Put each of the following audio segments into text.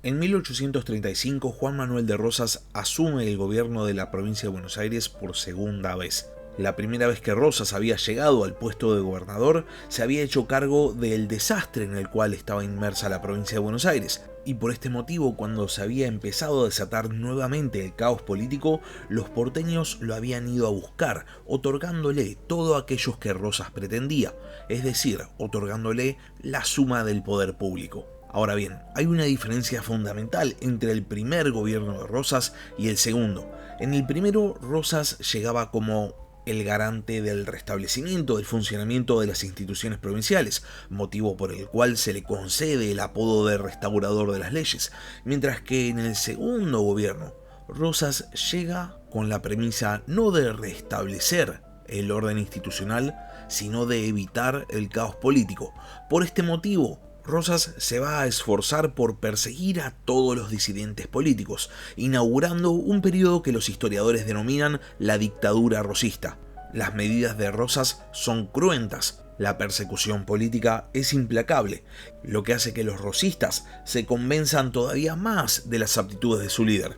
En 1835, Juan Manuel de Rosas asume el gobierno de la provincia de Buenos Aires por segunda vez. La primera vez que Rosas había llegado al puesto de gobernador, se había hecho cargo del desastre en el cual estaba inmersa la provincia de Buenos Aires, y por este motivo, cuando se había empezado a desatar nuevamente el caos político, los porteños lo habían ido a buscar, otorgándole todo aquello que Rosas pretendía, es decir, otorgándole la suma del poder público. Ahora bien, hay una diferencia fundamental entre el primer gobierno de Rosas y el segundo. En el primero, Rosas llegaba como el garante del restablecimiento del funcionamiento de las instituciones provinciales, motivo por el cual se le concede el apodo de restaurador de las leyes, mientras que en el segundo gobierno, Rosas llega con la premisa no de restablecer el orden institucional, sino de evitar el caos político. Por este motivo, Rosas se va a esforzar por perseguir a todos los disidentes políticos, inaugurando un periodo que los historiadores denominan la dictadura rosista. Las medidas de Rosas son cruentas, la persecución política es implacable, lo que hace que los rosistas se convenzan todavía más de las aptitudes de su líder,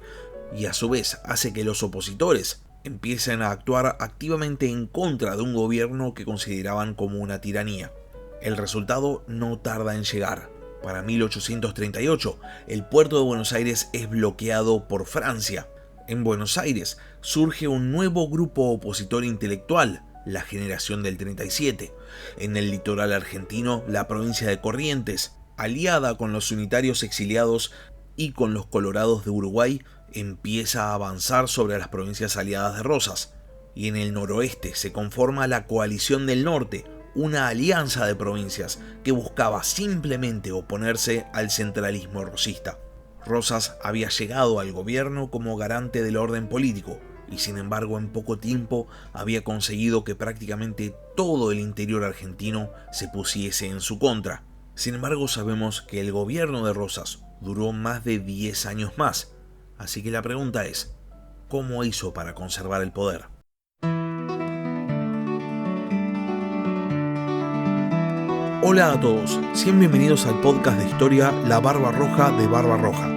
y a su vez hace que los opositores empiecen a actuar activamente en contra de un gobierno que consideraban como una tiranía. El resultado no tarda en llegar. Para 1838, el puerto de Buenos Aires es bloqueado por Francia. En Buenos Aires surge un nuevo grupo opositor intelectual, la Generación del 37. En el litoral argentino, la provincia de Corrientes, aliada con los unitarios exiliados y con los colorados de Uruguay, empieza a avanzar sobre las provincias aliadas de Rosas. Y en el noroeste se conforma la Coalición del Norte, una alianza de provincias que buscaba simplemente oponerse al centralismo rosista. Rosas había llegado al gobierno como garante del orden político y sin embargo en poco tiempo había conseguido que prácticamente todo el interior argentino se pusiese en su contra. Sin embargo sabemos que el gobierno de Rosas duró más de 10 años más, así que la pregunta es, ¿cómo hizo para conservar el poder? Hola a todos, sean bienvenidos al podcast de historia La Barba Roja de Barba Roja.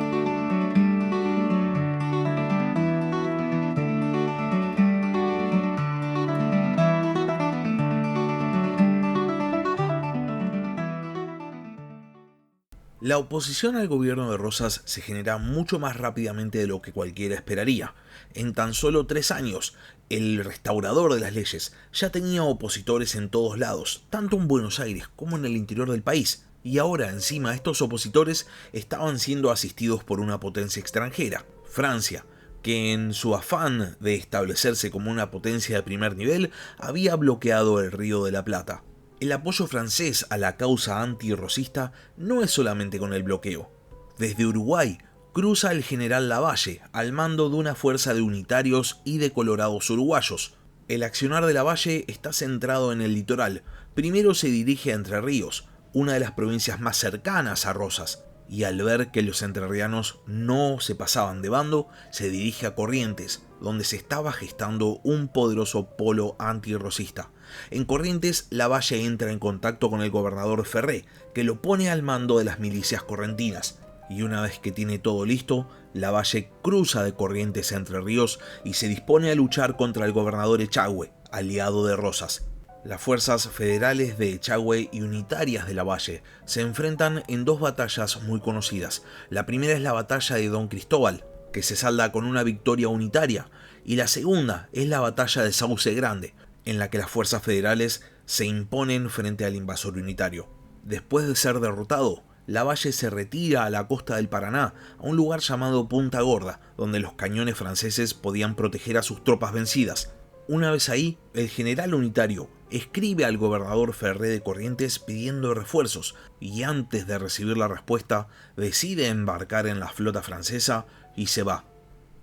La oposición al gobierno de Rosas se genera mucho más rápidamente de lo que cualquiera esperaría. En tan solo 3 años, el restaurador de las leyes ya tenía opositores en todos lados, tanto en Buenos Aires como en el interior del país. Y ahora encima estos opositores estaban siendo asistidos por una potencia extranjera, Francia, que en su afán de establecerse como una potencia de primer nivel había bloqueado el Río de la Plata. El apoyo francés a la causa antirrosista no es solamente con el bloqueo. Desde Uruguay cruza el general Lavalle al mando de una fuerza de unitarios y de colorados uruguayos. El accionar de Lavalle está centrado en el litoral. Primero se dirige a Entre Ríos, una de las provincias más cercanas a Rosas, y al ver que los entrerrianos no se pasaban de bando, se dirige a Corrientes, donde se estaba gestando un poderoso polo antirrosista. En Corrientes, Lavalle entra en contacto con el gobernador Ferré, que lo pone al mando de las milicias correntinas. Y una vez que tiene todo listo, Lavalle cruza de Corrientes a Entre Ríos y se dispone a luchar contra el gobernador Echagüe, aliado de Rosas. Las fuerzas federales de Echagüe y unitarias de Lavalle se enfrentan en 2 batallas muy conocidas. La primera es la batalla de Don Cristóbal, que se salda con una victoria unitaria, y la segunda es la batalla de Sauce Grande, en la que las fuerzas federales se imponen frente al invasor unitario. Después de ser derrotado, Lavalle se retira a la costa del Paraná, a un lugar llamado Punta Gorda, donde los cañones franceses podían proteger a sus tropas vencidas. Una vez ahí, el general unitario escribe al gobernador Ferré de Corrientes pidiendo refuerzos, y antes de recibir la respuesta, decide embarcar en la flota francesa y se va.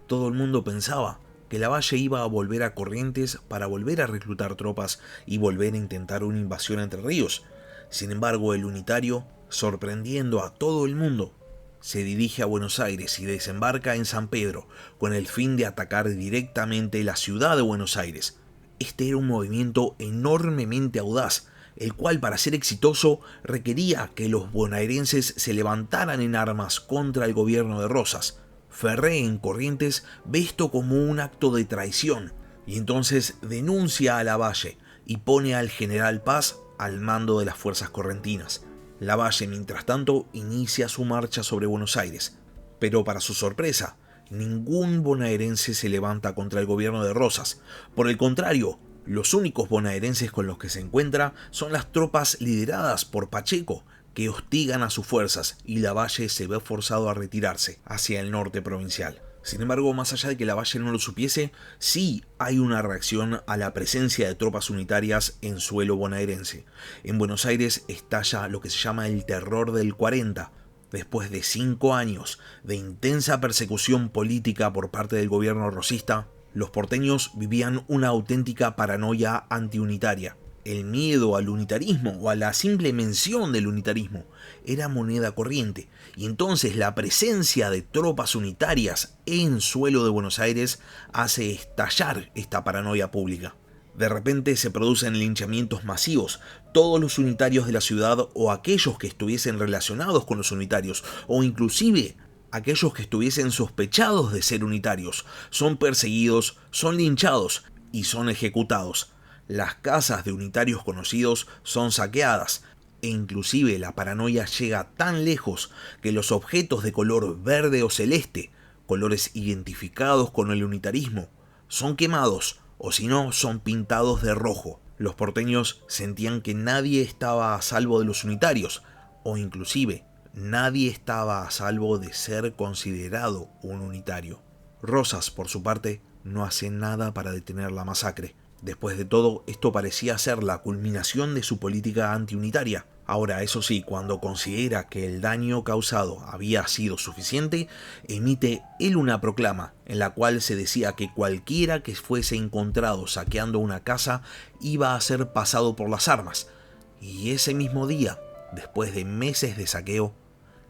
Todo el mundo pensaba que Lavalle iba a volver a Corrientes para volver a reclutar tropas y volver a intentar una invasión a Entre Ríos. Sin embargo, el unitario, sorprendiendo a todo el mundo, se dirige a Buenos Aires y desembarca en San Pedro con el fin de atacar directamente la ciudad de Buenos Aires. Este era un movimiento enormemente audaz, el cual para ser exitoso requería que los bonaerenses se levantaran en armas contra el gobierno de Rosas. Ferré en Corrientes ve esto como un acto de traición y entonces denuncia a Lavalle y pone al general Paz al mando de las fuerzas correntinas. Lavalle, mientras tanto, inicia su marcha sobre Buenos Aires, pero para su sorpresa, ningún bonaerense se levanta contra el gobierno de Rosas. Por el contrario, los únicos bonaerenses con los que se encuentra son las tropas lideradas por Pacheco, que hostigan a sus fuerzas, y Lavalle se ve forzado a retirarse hacia el norte provincial. Sin embargo, más allá de que Lavalle no lo supiese, sí hay una reacción a la presencia de tropas unitarias en suelo bonaerense. En Buenos Aires estalla lo que se llama el terror del 40. Después de 5 años de intensa persecución política por parte del gobierno rosista, los porteños vivían una auténtica paranoia antiunitaria. El miedo al unitarismo o a la simple mención del unitarismo era moneda corriente, y entonces la presencia de tropas unitarias en suelo de Buenos Aires hace estallar esta paranoia pública. De repente se producen linchamientos masivos. Todos los unitarios de la ciudad o aquellos que estuviesen relacionados con los unitarios o inclusive aquellos que estuviesen sospechados de ser unitarios son perseguidos, son linchados y son ejecutados. Las casas de unitarios conocidos son saqueadas e inclusive la paranoia llega tan lejos que los objetos de color verde o celeste, colores identificados con el unitarismo, son quemados o si no son pintados de rojo. Los porteños sentían que nadie estaba a salvo de los unitarios o inclusive nadie estaba a salvo de ser considerado un unitario. Rosas, por su parte, no hace nada para detener la masacre. Después de todo, esto parecía ser la culminación de su política antiunitaria. Ahora, eso sí, cuando considera que el daño causado había sido suficiente, emite él una proclama en la cual se decía que cualquiera que fuese encontrado saqueando una casa iba a ser pasado por las armas. Y ese mismo día, después de meses de saqueo,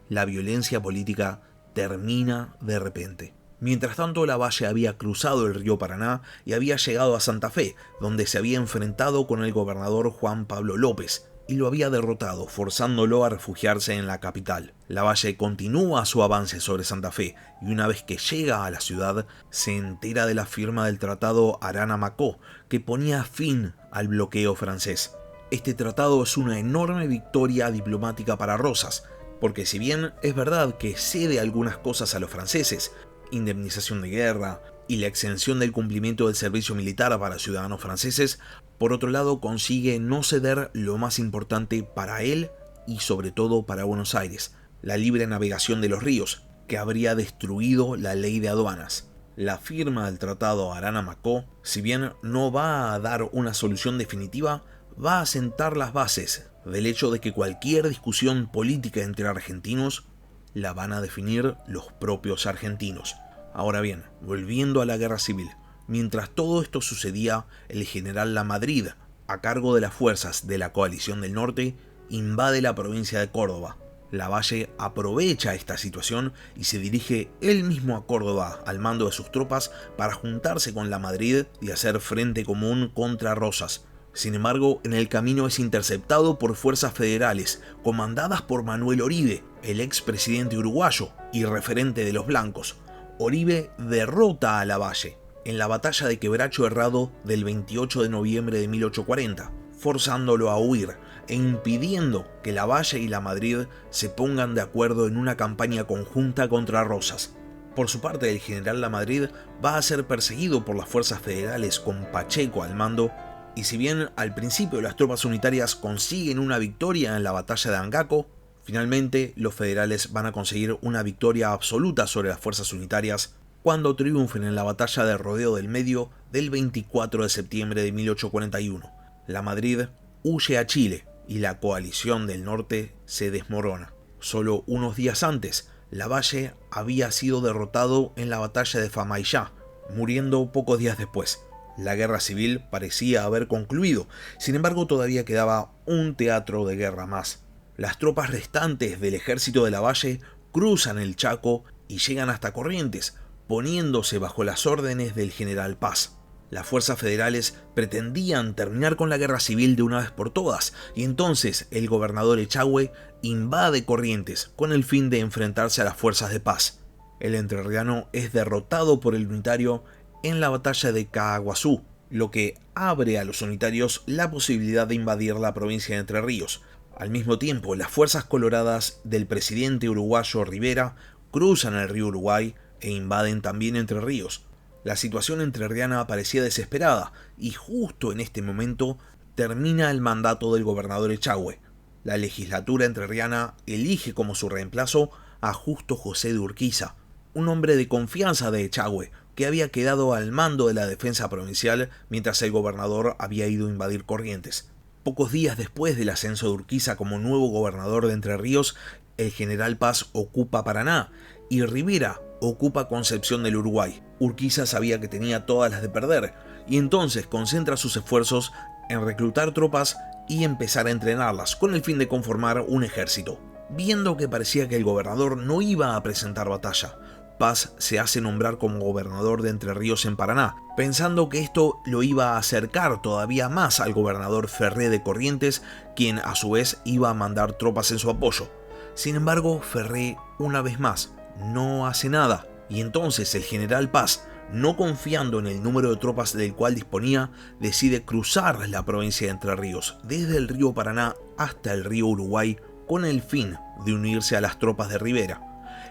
la violencia política termina de repente. Mientras tanto, Lavalle había cruzado el río Paraná y había llegado a Santa Fe, donde se había enfrentado con el gobernador Juan Pablo López, y lo había derrotado, forzándolo a refugiarse en la capital. Lavalle continúa su avance sobre Santa Fe, y una vez que llega a la ciudad, se entera de la firma del tratado Arana-Macó, que ponía fin al bloqueo francés. Este tratado es una enorme victoria diplomática para Rosas, porque si bien es verdad que cede algunas cosas a los franceses, indemnización de guerra y la exención del cumplimiento del servicio militar para ciudadanos franceses, por otro lado consigue no ceder lo más importante para él y sobre todo para Buenos Aires, la libre navegación de los ríos, que habría destruido la ley de aduanas. La firma del tratado Arana-Macó, si bien no va a dar una solución definitiva, va a sentar las bases del hecho de que cualquier discusión política entre argentinos la van a definir los propios argentinos. Ahora bien, volviendo a la guerra civil, mientras todo esto sucedía, el general Lamadrid, a cargo de las fuerzas de la coalición del norte, invade la provincia de Córdoba. Lavalle aprovecha esta situación y se dirige él mismo a Córdoba al mando de sus tropas para juntarse con Lamadrid y hacer frente común contra Rosas. Sin embargo, en el camino es interceptado por fuerzas federales, comandadas por Manuel Oribe, el expresidente uruguayo y referente de los blancos. Oribe derrota a Lavalle en la batalla de Quebracho Herrado del 28 de noviembre de 1840, forzándolo a huir e impidiendo que Lavalle y Lamadrid se pongan de acuerdo en una campaña conjunta contra Rosas. Por su parte, el general Lamadrid va a ser perseguido por las fuerzas federales con Pacheco al mando, y si bien al principio las tropas unitarias consiguen una victoria en la batalla de Angaco, finalmente los federales van a conseguir una victoria absoluta sobre las fuerzas unitarias cuando triunfen en la batalla de Rodeo del Medio del 24 de septiembre de 1841. Lamadrid huye a Chile y la coalición del norte se desmorona. Solo unos días antes, Lavalle había sido derrotado en la batalla de Famaillá, muriendo pocos días después. La guerra civil parecía haber concluido, sin embargo todavía quedaba un teatro de guerra más. Las tropas restantes del ejército de Lavalle cruzan el Chaco y llegan hasta Corrientes, poniéndose bajo las órdenes del general Paz. Las fuerzas federales pretendían terminar con la guerra civil de una vez por todas, y entonces el gobernador Echagüe invade Corrientes con el fin de enfrentarse a las fuerzas de paz. El entrerriano es derrotado por el unitario en la batalla de Caaguazú, lo que abre a los unitarios la posibilidad de invadir la provincia de Entre Ríos. Al mismo tiempo, las fuerzas coloradas del presidente uruguayo Rivera cruzan el río Uruguay e invaden también Entre Ríos. La situación entrerriana parecía desesperada y justo en este momento termina el mandato del gobernador Echagüe. La legislatura entrerriana elige como su reemplazo a Justo José de Urquiza, un hombre de confianza de Echagüe, que había quedado al mando de la defensa provincial mientras el gobernador había ido a invadir Corrientes. Pocos días después del ascenso de Urquiza como nuevo gobernador de Entre Ríos, el general Paz ocupa Paraná y Rivera ocupa Concepción del Uruguay. Urquiza sabía que tenía todas las de perder y entonces concentra sus esfuerzos en reclutar tropas y empezar a entrenarlas con el fin de conformar un ejército. Viendo que parecía que el gobernador no iba a presentar batalla, Paz se hace nombrar como gobernador de Entre Ríos en Paraná, pensando que esto lo iba a acercar todavía más al gobernador Ferré de Corrientes, quien a su vez iba a mandar tropas en su apoyo. Sin embargo, Ferré, una vez más, no hace nada, y entonces el general Paz, no confiando en el número de tropas del cual disponía, decide cruzar la provincia de Entre Ríos, desde el río Paraná hasta el río Uruguay, con el fin de unirse a las tropas de Rivera.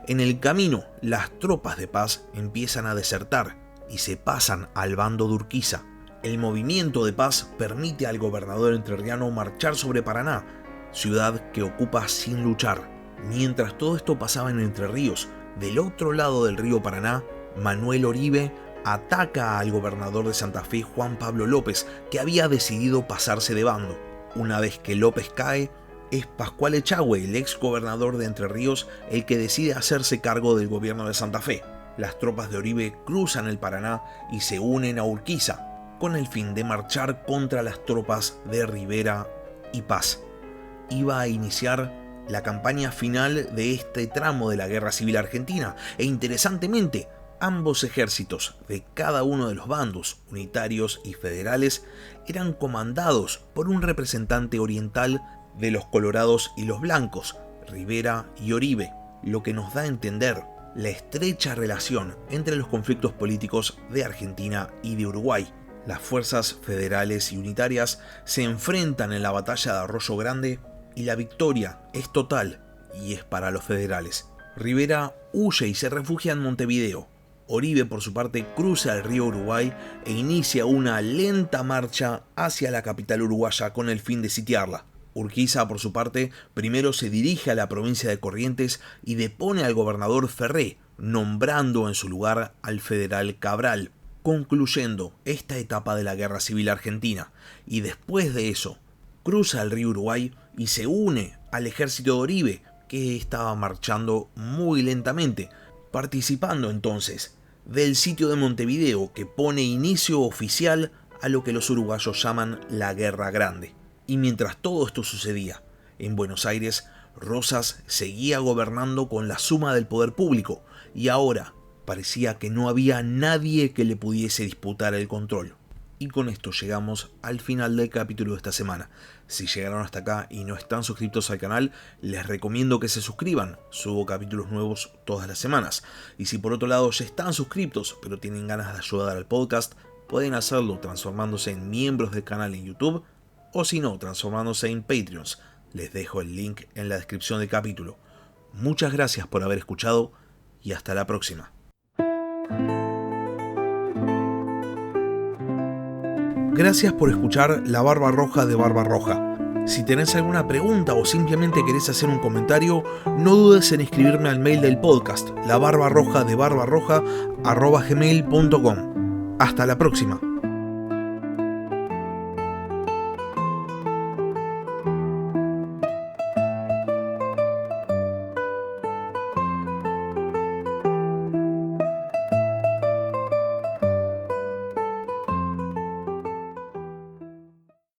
En el camino, las tropas de Paz empiezan a desertar y se pasan al bando de Urquiza. El movimiento de Paz permite al gobernador entrerriano marchar sobre Paraná, ciudad que ocupa sin luchar. Mientras todo esto pasaba en Entre Ríos, del otro lado del río Paraná, Manuel Oribe ataca al gobernador de Santa Fe, Juan Pablo López, que había decidido pasarse de bando. Una vez que López cae, es Pascual Echagüe, el ex gobernador de Entre Ríos, el que decide hacerse cargo del gobierno de Santa Fe. Las tropas de Oribe cruzan el Paraná y se unen a Urquiza, con el fin de marchar contra las tropas de Rivera y Paz. Iba a iniciar la campaña final de este tramo de la Guerra Civil Argentina, e interesantemente, ambos ejércitos de cada uno de los bandos, unitarios y federales, eran comandados por un representante oriental de los colorados y los blancos, Rivera y Oribe, lo que nos da a entender la estrecha relación entre los conflictos políticos de Argentina y de Uruguay. Las fuerzas federales y unitarias se enfrentan en la batalla de Arroyo Grande y la victoria es total y es para los federales. Rivera huye y se refugia en Montevideo. Oribe, por su parte, cruza el río Uruguay e inicia una lenta marcha hacia la capital uruguaya con el fin de sitiarla. Urquiza, por su parte, primero se dirige a la provincia de Corrientes y depone al gobernador Ferré, nombrando en su lugar al federal Cabral, concluyendo esta etapa de la Guerra Civil Argentina, y después de eso, cruza el río Uruguay y se une al ejército de Oribe, que estaba marchando muy lentamente, participando entonces del sitio de Montevideo, que pone inicio oficial a lo que los uruguayos llaman la Guerra Grande. Y mientras todo esto sucedía, en Buenos Aires, Rosas seguía gobernando con la suma del poder público, y ahora parecía que no había nadie que le pudiese disputar el control. Y con esto llegamos al final del capítulo de esta semana. Si llegaron hasta acá y no están suscritos al canal, les recomiendo que se suscriban. Subo capítulos nuevos todas las semanas. Y si por otro lado ya están suscritos, pero tienen ganas de ayudar al podcast, pueden hacerlo transformándose en miembros del canal en YouTube, o si no, transformándose en Patreons. Les dejo el link en la descripción del capítulo. Muchas gracias por haber escuchado y hasta la próxima. Gracias por escuchar La Barba Roja de Barba Roja. Si tenés alguna pregunta o simplemente querés hacer un comentario, no dudes en escribirme al mail del podcast, labarbarrojadebarbarroja@gmail.com. Hasta la próxima.